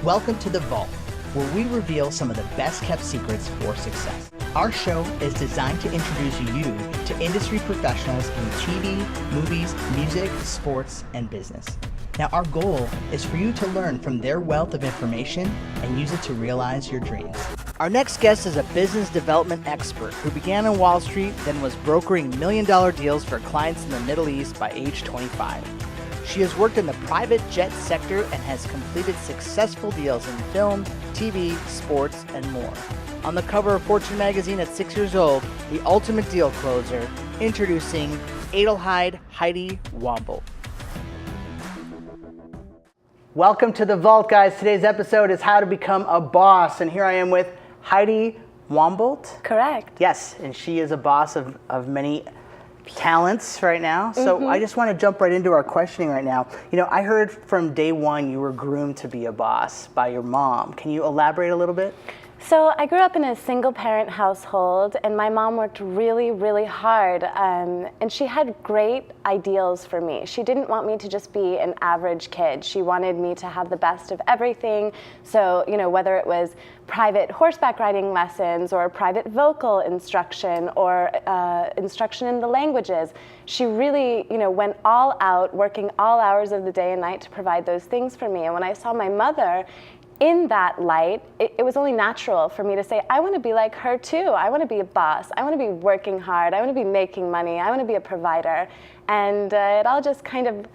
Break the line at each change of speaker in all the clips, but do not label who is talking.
Welcome to The Vault, where we reveal some of the best kept secrets for success. Our show is designed to introduce you to industry professionals in TV, movies, music, sports, and business. Now, our goal is for you to learn from their wealth of information and use it to realize your dreams. Our next guest is a business development expert who began on Wall Street, then was brokering million-dollar deals for clients in the Middle East by age 25. She has worked in the private jet sector and has completed successful deals in film, TV, sports, and more. On the cover of Fortune magazine at 6 years old, the ultimate deal closer, introducing Adelheid Heidi Waumboldt. Welcome to The Vault, guys. Today's episode is how to become a boss, and here I am with Heidi Waumboldt.
Correct.
Yes, and she is a boss of many talents right now. So I just want to jump right into our questioning right now. You know, I heard from day one you were groomed to be a boss by your mom. Can you elaborate a little bit?
So I grew up in a single parent household, and my mom worked really, really hard, and she had great ideals for me. She didn't want me to just be an average kid. She wanted me to have the best of everything. So, you know, whether it was private horseback riding lessons or private vocal instruction or instruction in the languages, she really, you know, went all out, working all hours of the day and night to provide those things for me. And when I saw my mother in that light, it was only natural for me to say, I want to be like her too. I want to be a boss. I want to be working hard. I want to be making money. I want to be a provider. And it all just kind of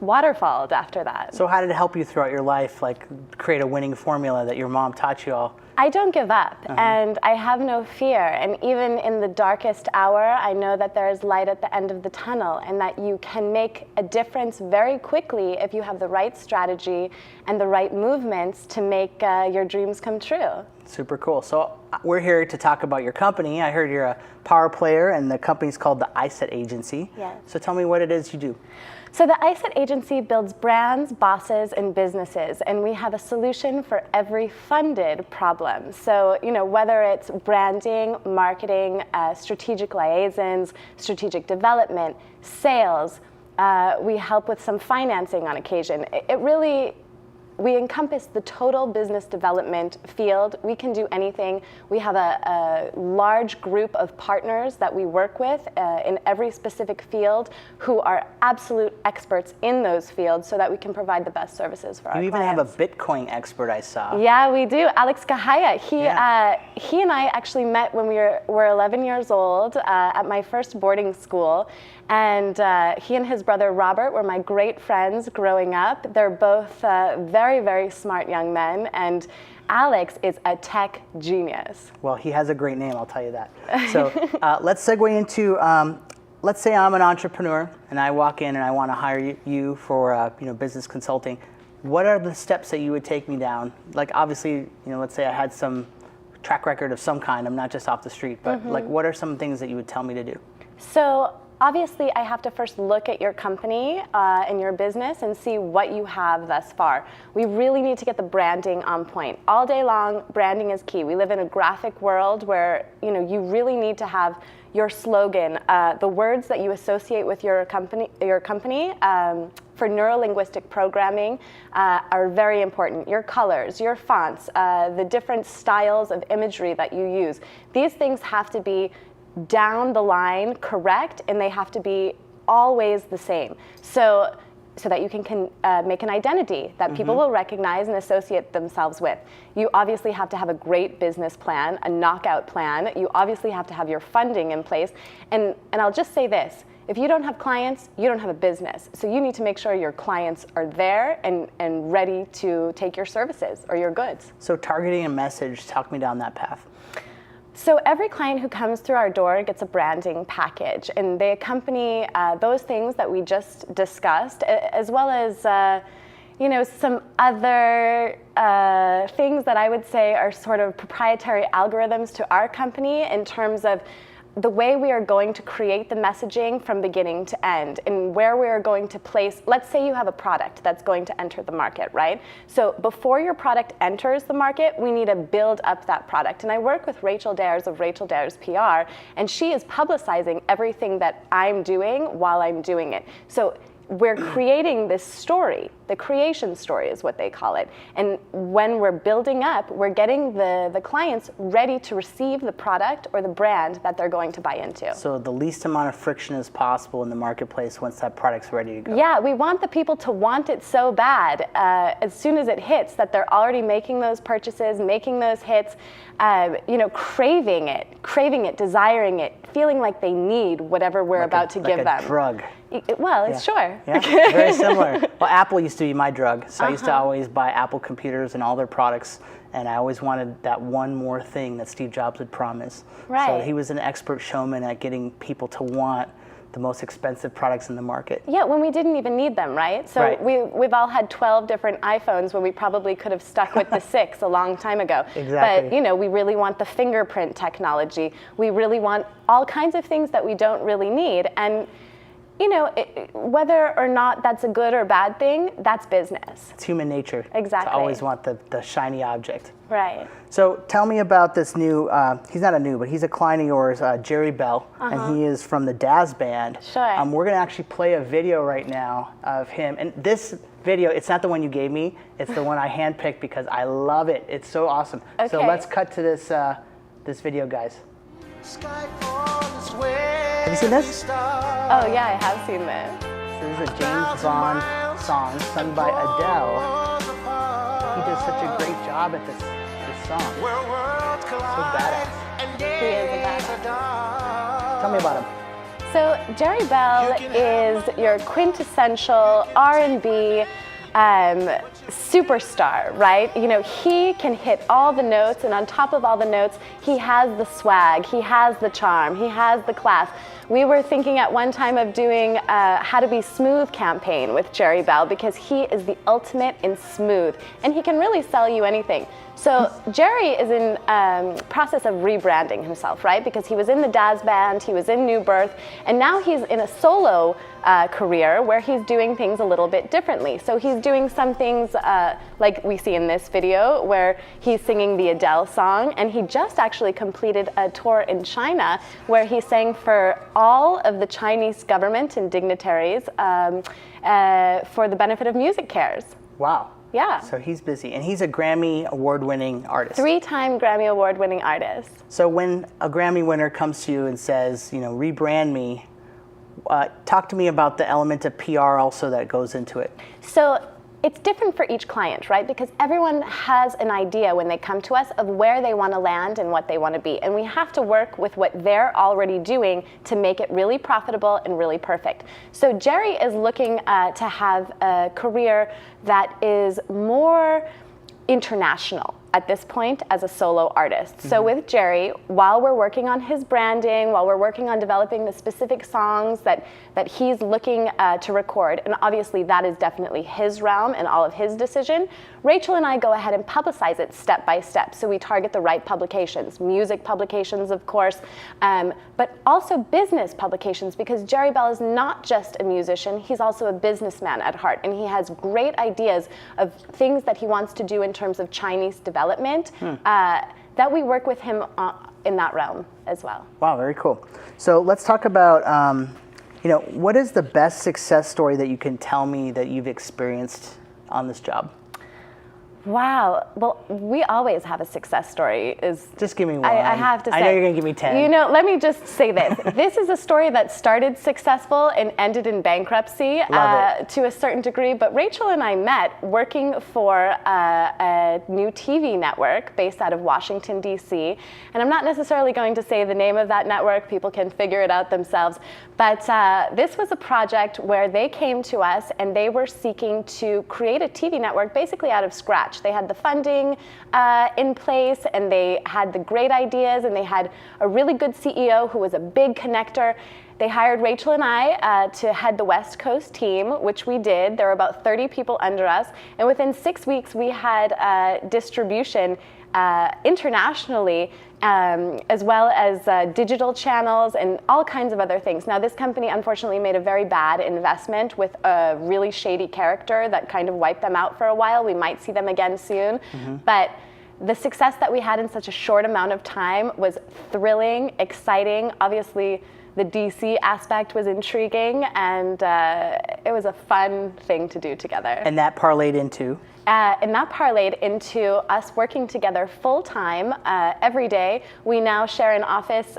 waterfalled after that.
So how did it help you throughout your life, like create a winning formula that your mom taught you all?
I don't give up, and I have no fear. And even in the darkest hour, I know that there is light at the end of the tunnel, and that you can make a difference very quickly if you have the right strategy and the right movements to make your dreams come true.
Super cool. So we're here to talk about your company. I heard you're a power player, and the company's called the iSet Agency.
Yes.
So tell me what it is you do.
So the iSet Agency builds brands, bosses, and businesses, and we have a solution for every funded problem. So, you know, whether it's branding, marketing, strategic liaisons, strategic development, sales, we help with some financing on occasion. We encompass the total business development field. We can do anything. We have a large group of partners that we work with in every specific field who are absolute experts in those fields so that we can provide the best services for our clients.
You even have a Bitcoin expert, I saw.
Yeah, we do. Alex Kahaya. He and I actually met when we were 11 years old at my first boarding school. And he and his brother Robert were my great friends growing up. They're both very, very smart young men, and Alex is a tech genius.
Well, he has a great name, I'll tell you that. So let's segue into, let's say I'm an entrepreneur and I walk in and I want to hire you for business consulting. What are the steps that you would take me down? Like obviously, let's say I had some track record of some kind. I'm not just off the street, but like what are some things that you would tell me to do?
So obviously, I have to first look at your company and your business and see what you have thus far. We really need to get the branding on point. All day long, branding is key. We live in a graphic world where you really need to have your slogan, the words that you associate with your company for neuro-linguistic programming are very important. Your colors, your fonts, the different styles of imagery that you use. These things have to be down the line correct, and they have to be always the same. So that you can make an identity that people will recognize and associate themselves with. You obviously have to have a great business plan, a knockout plan. You obviously have to have your funding in place. And I'll just say this, if you don't have clients, you don't have a business. So you need to make sure your clients are there and ready to take your services or your goods.
So targeting a message, talk me down that path.
So every client who comes through our door gets a branding package, and they accompany those things that we just discussed, as well as some other things that I would say are sort of proprietary algorithms to our company in terms of the way we are going to create the messaging from beginning to end, and where we are going to place. Let's say you have a product that's going to enter the market, right? So before your product enters the market, we need to build up that product. And I work with Rachel Dares of Rachel Dares PR, and she is publicizing everything that I'm doing while I'm doing it. So we're creating this story. The creation story is what they call it. And when we're building up, we're getting the clients ready to receive the product or the brand that they're going to buy into.
So the least amount of friction as possible in the marketplace once that product's ready to go.
Yeah, we want the people to want it so bad as soon as it hits that they're already making those purchases, making those hits, craving it, desiring it, feeling like they need whatever we're about to give them.
Like a drug.
Well, sure.
Yeah, very similar. Well, Apple used to be my drug, so I used to always buy Apple computers and all their products, and I always wanted that one more thing that Steve Jobs would promise.
Right.
So he was an expert showman at getting people to want the most expensive products in the market.
Yeah, when we didn't even need them, right? So we've all had 12 different iPhones when we probably could have stuck with the 6 a long time ago.
Exactly.
But, we really want the fingerprint technology. We really want all kinds of things that we don't really need. And whether or not that's a good or bad thing, that's business.
It's human nature.
Exactly.
To always want the shiny object.
Right.
So tell me about this new, he's not a new, but he's a client of yours, Jerry Bell, and he is from the Daz Band.
Sure.
We're going to actually play a video right now of him. And this video, it's not the one you gave me, it's the one I handpicked because I love it. It's so awesome.
Okay.
So let's cut to this video, guys. Have you seen this?
Oh, yeah, I have seen this.
This is a James Bond song sung by Adele. He does such a great job at this song. So badass.
He is a badass.
Tell me about him.
So Jerry Bell is your quintessential R&B superstar, right? He can hit all the notes, and on top of all the notes, he has the swag, he has the charm, he has the class. We were thinking at one time of doing a How to Be Smooth campaign with Jerry Bell because he is the ultimate in smooth, and he can really sell you anything. So Jerry is in process of rebranding himself, right? Because he was in the Daz Band, he was in New Birth, and now he's in a solo career where he's doing things a little bit differently. So he's doing some things like we see in this video where he's singing the Adele song, and he just actually completed a tour in China where he sang for all of the Chinese government and dignitaries for the benefit of Music Cares.
Wow.
Yeah.
So he's busy, and he's a Grammy award-winning artist.
3-time Grammy award-winning artist.
So when a Grammy winner comes to you and says, rebrand me, talk to me about the element of PR also that goes into it.
So it's different for each client, right? Because everyone has an idea when they come to us of where they want to land and what they want to be. And we have to work with what they're already doing to make it really profitable and really perfect. So Jerry is looking to have a career that is more international at this point as a solo artist. So with Jerry, while we're working on his branding, while we're working on developing the specific songs that he's looking to record, and obviously that is definitely his realm and all of his decision, Rachel and I go ahead and publicize it step by step. So we target the right publications, music publications, of course, but also business publications, because Jerry Bell is not just a musician, he's also a businessman at heart, and he has great ideas of things that he wants to do in terms of Chinese development that we work with him in that realm as well.
Wow, very cool. So let's talk about, what is the best success story that you can tell me that you've experienced on this job?
Wow. Well, we always have a success story.
Just give me one.
I have to say.
I know you're going to give me 10.
Let me just say this. This is a story that started successful and ended in bankruptcy to a certain degree. But Rachel and I met working for a new TV network based out of Washington, D.C. And I'm not necessarily going to say the name of that network. People can figure it out themselves. But this was a project where they came to us and they were seeking to create a TV network basically out of scratch. They had the funding in place, and they had the great ideas, and they had a really good CEO who was a big connector. They hired Rachel and I to head the West Coast team, which we did. There were about 30 people under us, and within 6 weeks we had distribution internationally, as well as digital channels and all kinds of other things. Now, this company unfortunately made a very bad investment with a really shady character that kind of wiped them out for a while. We might see them again soon. But the success that we had in such a short amount of time was thrilling, exciting, obviously the DC aspect was intriguing, and it was a fun thing to do together.
And that parlayed into?
And that parlayed into us working together full-time every day. We now share an office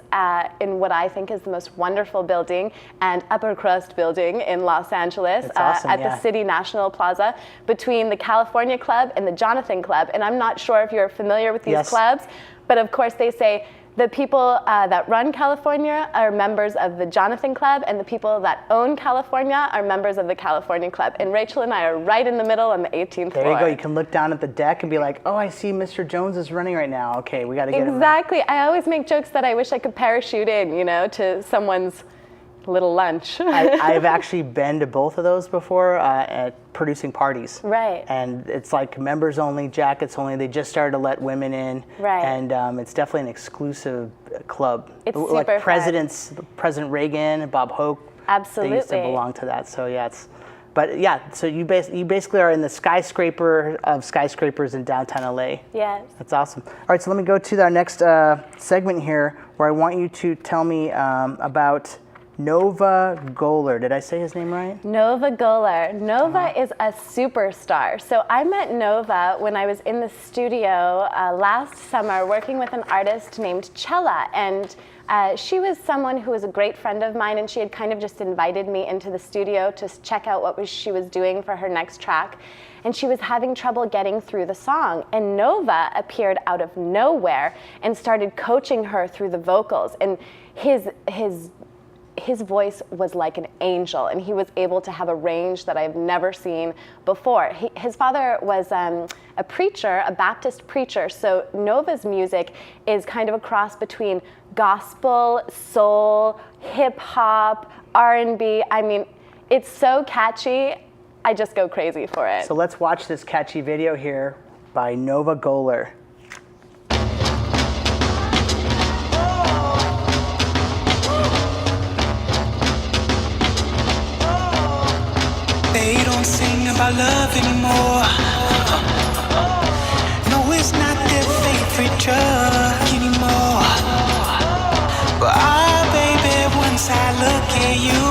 in what I think is the most wonderful building and upper crust building in Los Angeles,
awesome,
at the City National Plaza, between the California Club and the Jonathan Club. And I'm not sure if you're familiar with these clubs, but of course they say the people that run California are members of the Jonathan Club, and the people that own California are members of the California Club. And Rachel and I are right in the middle on the 18th floor.
There you go. You can look down at the deck and be like, oh, I see Mr. Jones is running right now. Okay, we got to get him.
Exactly. I always make jokes that I wish I could parachute in, you know, to someone's little lunch.
I've actually been to both of those before at producing parties.
Right.
And it's like members only, jackets only. They just started to let women in.
Right.
And it's definitely an exclusive club.
It's
like
super
President Reagan, Bob Hope.
Absolutely.
They used to belong to that. So yeah, so you basically are in the skyscraper of skyscrapers in downtown LA.
Yes.
That's awesome. All right, so let me go to our next segment here, where I want you to tell me about Nova Goller. Did I say his name right?
Nova Goller. Nova is a superstar. So I met Nova when I was in the studio last summer working with an artist named Chella. And she was someone who was a great friend of mine, and she had kind of just invited me into the studio to check out what she was doing for her next track. And she was having trouble getting through the song. And Nova appeared out of nowhere and started coaching her through the vocals. And his voice was like an angel, and he was able to have a range that I've never seen before. His father was a preacher, a Baptist preacher, so Nova's music is kind of a cross between gospel, soul, hip-hop, R&B. I mean, it's so catchy, I just go crazy for it.
So let's watch this catchy video here by Nova Goller.
They don't sing about love anymore. No, it's not their favorite drug anymore. But baby, once I look at you,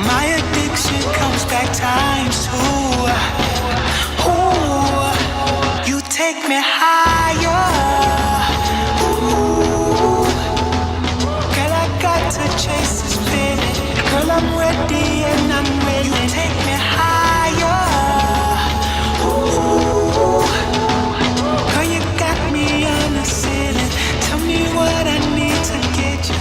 my addiction comes back times two. Ooh, you take me higher. Ooh, girl, I got to chase this feeling. Girl, I'm ready and I'm ready. You take me higher. Ooh, girl, you got me on the ceiling. Tell me what I need to get you.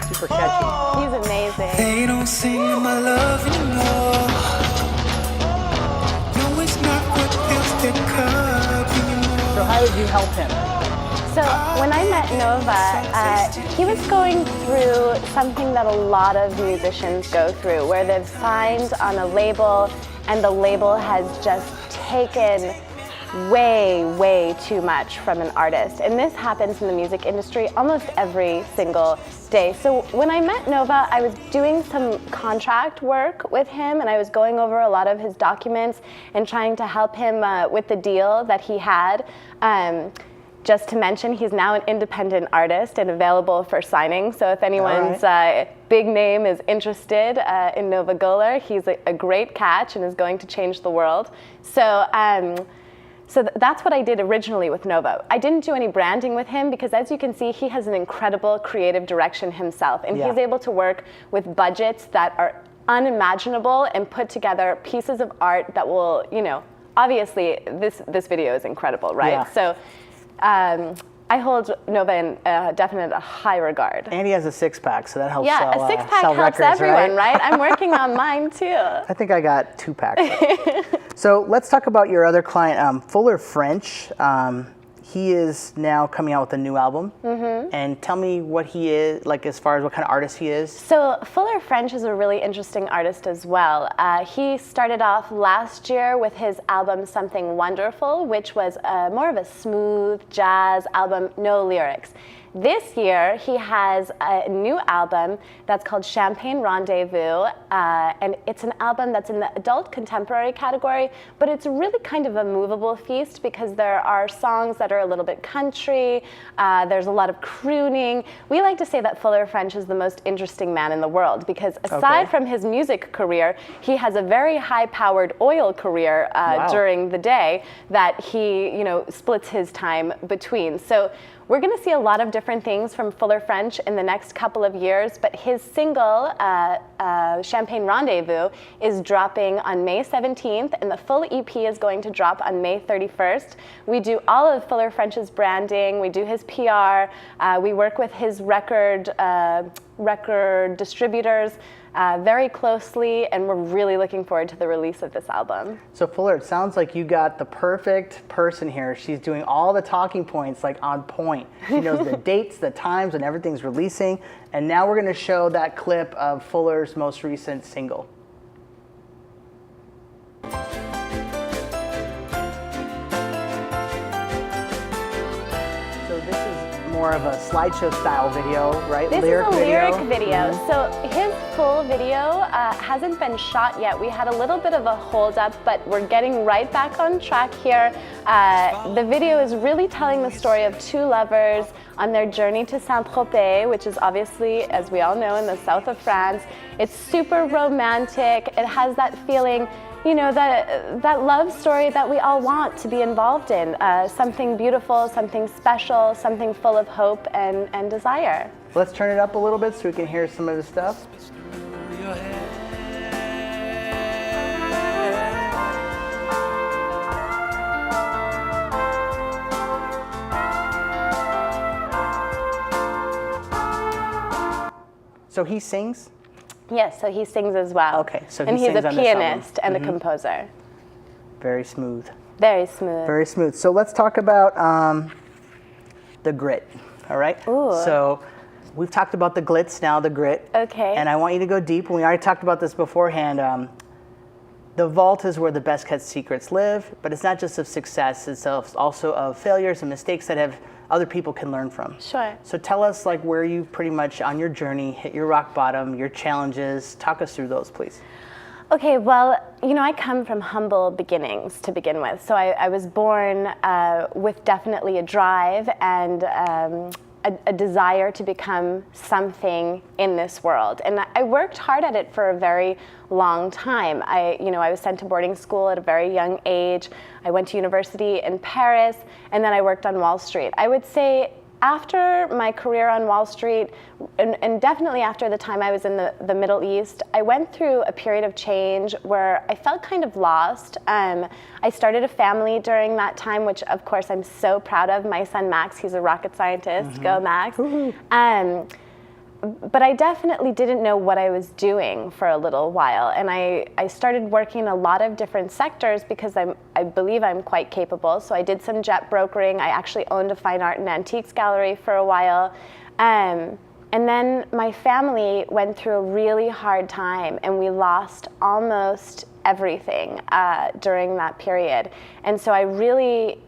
Super catchy.
He's amazing.
They don't sing my love anymore. No, it's not what fills their cup anymore.
So how did you help him?
So when I met Nova, he was going through something that a lot of musicians go through, where they've signed on a label and the label has just taken way too much from an artist. And this happens in the music industry almost every single day. So when I met Nova, I was doing some contract work with him, and I was going over a lot of his documents and trying to help him with the deal that he had. Just to mention, he's now an independent artist and available for signing. So if anyone's big name is interested in Nova Goller, he's a great catch and is going to change the world. So that's what I did originally with Nova. I didn't do any branding with him because, as you can see, he has an incredible creative direction himself. And he's able to work with budgets that are unimaginable and put together pieces of art that will, you know, obviously this video is incredible, right?
Yeah.
So I hold Nova in definite high regard.
And he has a six-pack, so that helps sell
a six-pack
sell
helps
records,
everyone, right? I'm working on mine too.
I think I got 2 packs. So let's talk about your other client, Fuller French. He is now coming out with a new album. And tell me what he is, like as far as what kind of artist he is.
So Fuller French is a really interesting artist as well. He started off last year with his album Something Wonderful, which was more of a smooth jazz album, no lyrics. This year, he has a new album that's called Champagne Rendezvous, and it's an album that's in the adult contemporary category, but it's really kind of a movable feast because there are songs that are a little bit country, there's a lot of crooning. We like to say that Fuller French is the most interesting man in the world because aside from his music career, he has a very high-powered oil career during the day that he, splits his time between. So we're going to see a lot of different things from Fuller French in the next couple of years, but his single, Champagne Rendezvous, is dropping on May 17th, and the full EP is going to drop on May 31st. We do all of Fuller French's branding, we do his PR, we work with his record distributors very closely, and we're really looking forward to the release of this album.
So Fuller, it sounds like you got the perfect person here. She's doing all the talking points like on point. She knows the dates, the times, and everything's releasing. And now we're going to show that clip of Fuller's most recent single. So this is more of a slideshow style video, right?
This is a lyric video. So his full video hasn't been shot yet. We had a little bit of a hold up, but we're getting right back on track here. The video is really telling the story of two lovers on their journey to Saint-Tropez, which is obviously, as we all know, in the south of France. It's super romantic. It has that feeling, that love story that we all want to be involved in. Something beautiful, something special, something full of hope and desire.
Let's turn it up a little bit so we can hear some of the stuff. So he sings?
Yes, so he sings as well.
Okay, so he
and he's
sings
a
on this
pianist
album.
and a composer.
Very smooth.
Very smooth.
Very smooth. So let's talk about the grit, all right?
Ooh.
So we've talked about the glitz, now the grit.
Okay.
And I want you to go deep. We already talked about this beforehand. The vault is where the best kept secrets live, but it's not just of success, it's also of failures and mistakes that other people can learn from.
Sure.
So tell us where you pretty much on your journey hit your rock bottom, your challenges. Talk us through those, please.
Okay, well, I come from humble beginnings to begin with. So I was born with definitely a drive and a desire to become something in this world. And I worked hard at it for a very long time. I was sent to boarding school at a very young age. I went to university in Paris, and then I worked on Wall Street. I would say after my career on Wall Street, and definitely after the time I was in the Middle East, I went through a period of change where I felt kind of lost. I started a family during that time, which of course I'm so proud of. My son Max, he's a rocket scientist. Mm-hmm. Go Max. But I definitely didn't know what I was doing for a little while. And I started working in a lot of different sectors because I believe I'm quite capable. So I did some jet brokering. I actually owned a fine art and antiques gallery for a while. And then my family went through a really hard time and we lost almost everything during that period. And so I really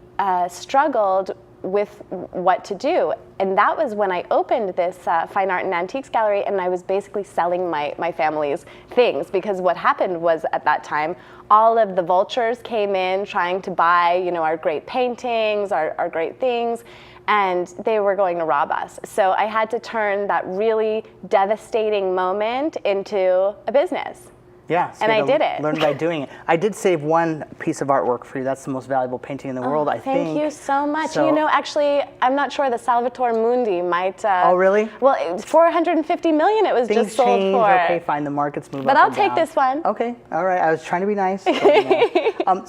struggled with what to do. And that was when I opened this fine art and antiques gallery, and I was basically selling my family's things, because what happened was at that time, all of the vultures came in trying to buy, our great paintings, our great things, and they were going to rob us. So I had to turn that really devastating moment into a business.
Yeah, so
and I did it.
Learn by doing it. I did save one piece of artwork for you. That's the most valuable painting in the world, I think.
Thank you so much.
So,
actually, I'm not sure the Salvatore Mundi might.
Oh, really?
Well, it's $450 million. It was
things
just sold
change.
for.
Okay, fine. The markets move
but
up
I'll
and
take
down.
this one.
Okay, all right. I was trying to be nice.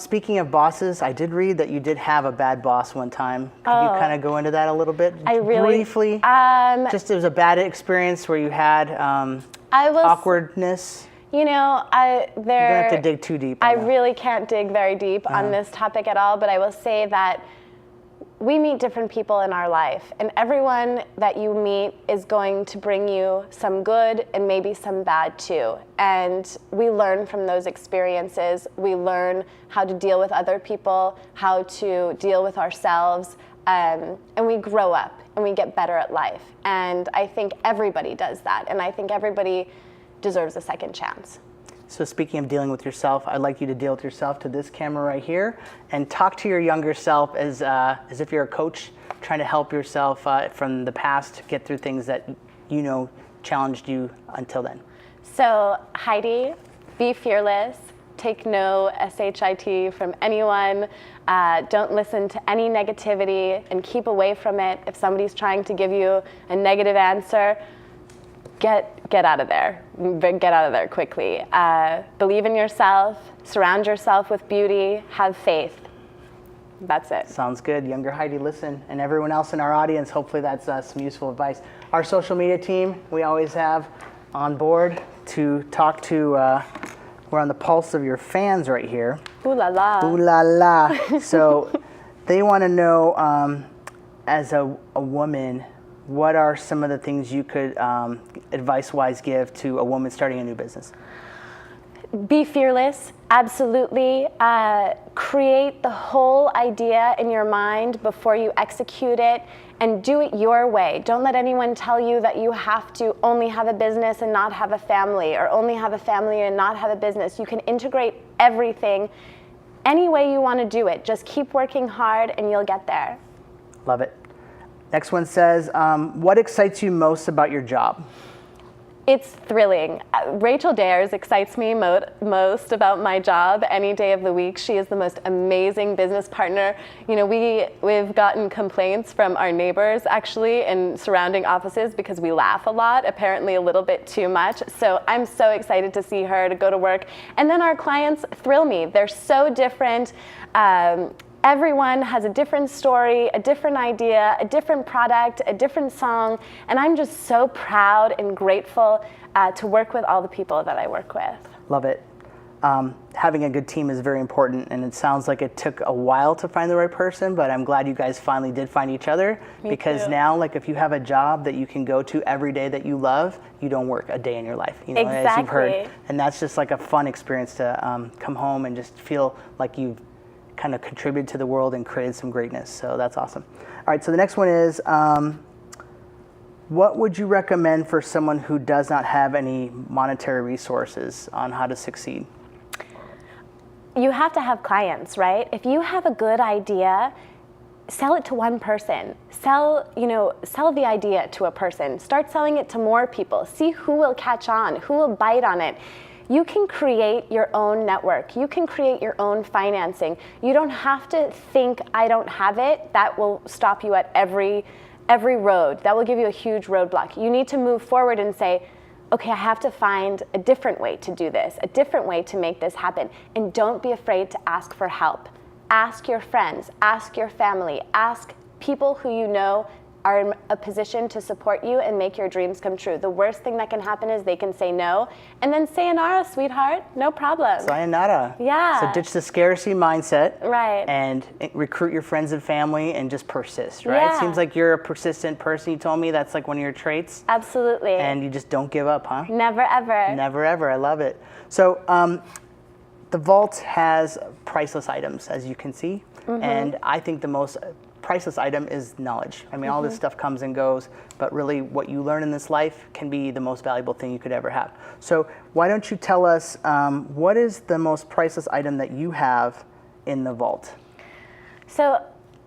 Speaking of bosses, I did read that you did have a bad boss one time. Could you kind of go into that a little bit?
I really
briefly. Just it was a bad experience where you had awkwardness.
You don't have
to dig too deep.
I really can't dig very deep on this topic at all, but I will say that we meet different people in our life, and everyone that you meet is going to bring you some good and maybe some bad too. And we learn from those experiences. We learn how to deal with other people, how to deal with ourselves, and we grow up and we get better at life. And I think everybody does that. And I think everybody deserves a second chance.
So speaking of dealing with yourself, I'd like you to deal with yourself to this camera right here and talk to your younger self as if you're a coach trying to help yourself from the past get through things that you know challenged you until then.
So Heidi, be fearless. Take no SHIT from anyone. Don't listen to any negativity and keep away from it. If somebody's trying to give you a negative answer, get out of there. Get out of there quickly. Believe in yourself. Surround yourself with beauty. Have faith. That's it.
Sounds good. Younger Heidi, listen. And everyone else in our audience, hopefully that's some useful advice. Our social media team, we always have on board to talk to. We're on the pulse of your fans right here.
Ooh la la.
Ooh la la. So they want to know, as a woman, what are some of the things you could advice-wise give to a woman starting a new business?
Be fearless, absolutely. Create the whole idea in your mind before you execute it, and do it your way. Don't let anyone tell you that you have to only have a business and not have a family, or only have a family and not have a business. You can integrate everything any way you want to do it. Just keep working hard and you'll get there.
Love it. Next one says, what excites you most about your job?
It's thrilling. Rachel Dares excites me most about my job any day of the week. She is the most amazing business partner. You know, we've gotten complaints from our neighbors actually in surrounding offices because we laugh a lot, apparently a little bit too much. So I'm so excited to see her, to go to work. And then our clients thrill me. They're so different. Everyone has a different story, a different idea, a different product, a different song, and I'm just so proud and grateful to work with all the people that I work with.
Love it. Having a good team is very important, and it sounds like it took a while to find the right person, but I'm glad you guys finally did find each other.
Me
because
too.
Now, like, if you have a job that you can go to every day that you love, you don't work a day in your life, you know, as you've heard.
Exactly.
And that's just like a fun experience to come home and just feel like you've kind of contributed to the world and created some greatness. So that's awesome. All right, so the next one is, what would you recommend for someone who does not have any monetary resources on how to succeed?
You have to have clients, right? If you have a good idea, sell it to one person. Sell the idea to a person. Start selling it to more people. See who will catch on, who will bite on it. You can create your own network. You can create your own financing. You don't have to think, I don't have it. That will stop you at every road. That will give you a huge roadblock. You need to move forward and say, okay, I have to find a different way to do this, a different way to make this happen. And don't be afraid to ask for help. Ask your friends, ask your family, ask people who you know are in a position to support you and make your dreams come true. The worst thing that can happen is they can say no, and then sayonara, sweetheart, no problem.
Sayonara.
Yeah.
So ditch the scarcity mindset.
Right.
And recruit your friends and family and just persist, right?
Yeah.
It seems like you're a persistent person. You told me that's like one of your traits.
Absolutely.
And you just don't give up, huh?
Never ever.
Never ever. I love it. So the vault has priceless items, as you can see. Mm-hmm. And I think the most priceless item is knowledge. I mean, all this stuff comes and goes, but really what you learn in this life can be the most valuable thing you could ever have. So why don't you tell us what is the most priceless item that you have in the vault?
So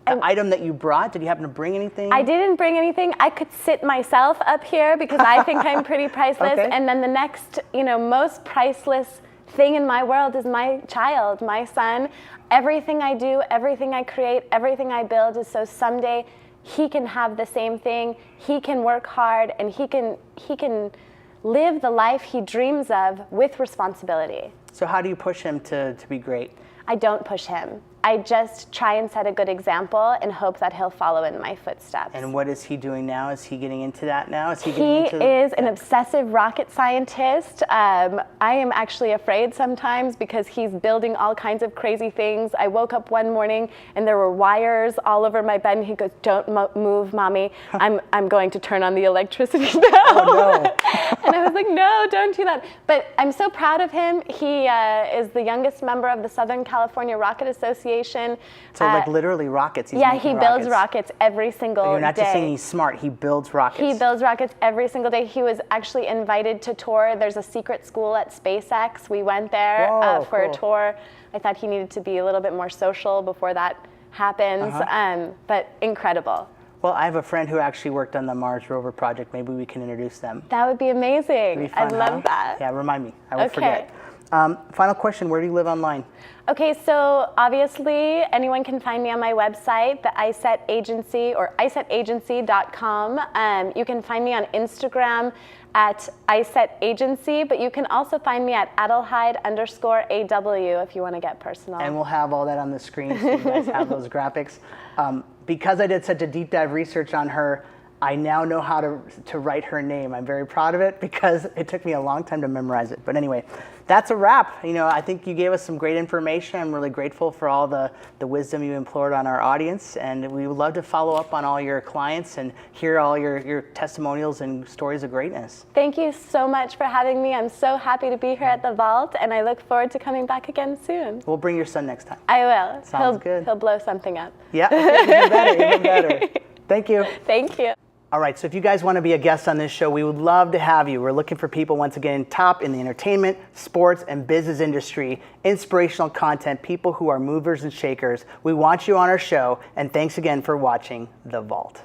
the item that you brought, did you happen to bring anything?
I didn't bring anything. I could sit myself up here because I think I'm pretty priceless.
Okay.
And then the next, most priceless thing in my world is my child, my son. Everything I do, everything I create, everything I build is so someday he can have the same thing. He can work hard and he can live the life he dreams of with responsibility.
So how do you push him to be great?
I don't push him. I just try and set a good example and hope that he'll follow in my footsteps.
And what is he doing now? Is he getting into that now? Is he
is an obsessive rocket scientist. I am actually afraid sometimes because he's building all kinds of crazy things. I woke up one morning and there were wires all over my bed and he goes, "Don't move, mommy. I'm going to turn on the electricity now."
Oh, no.
And I was like, "No, don't do that." But I'm so proud of him. He is the youngest member of the Southern California Rocket Association. Association.
So like literally rockets. He's
Yeah,
making
he builds rockets every single day.
You're not just saying he's smart, he builds rockets.
He builds rockets every single day. He was actually invited to tour. There's a secret school at SpaceX. We went there for a tour. I thought he needed to be a little bit more social before that happens, but incredible.
Well, I have a friend who actually worked on the Mars rover project. Maybe we can introduce them.
That would be amazing.
Be fun,
I'd love that.
Yeah, remind me. I won't forget. Final question, where do you live online?
Okay, so obviously anyone can find me on my website, the iSet Agency or iSetAgency.com. You can find me on Instagram at iSet Agency, but you can also find me at Adelheid_AW if you want to get personal.
And we'll have all that on the screen so you guys have those graphics. Because I did such a deep dive research on her, I now know how to write her name. I'm very proud of it because it took me a long time to memorize it. But anyway, that's a wrap. You know, I think you gave us some great information. I'm really grateful for all the wisdom you implored on our audience. And we would love to follow up on all your clients and hear all your testimonials and stories of greatness.
Thank you so much for having me. I'm so happy to be here at the Vault, and I look forward to coming back again soon.
We'll bring your son next time.
I will.
Sounds good.
He'll blow something up.
Yeah, even better, even better. Thank you.
Thank you.
All right, so if you guys want to be a guest on this show, we would love to have you. We're looking for people, once again, top in the entertainment, sports, and business industry, inspirational content, people who are movers and shakers. We want you on our show, and thanks again for watching The Vault.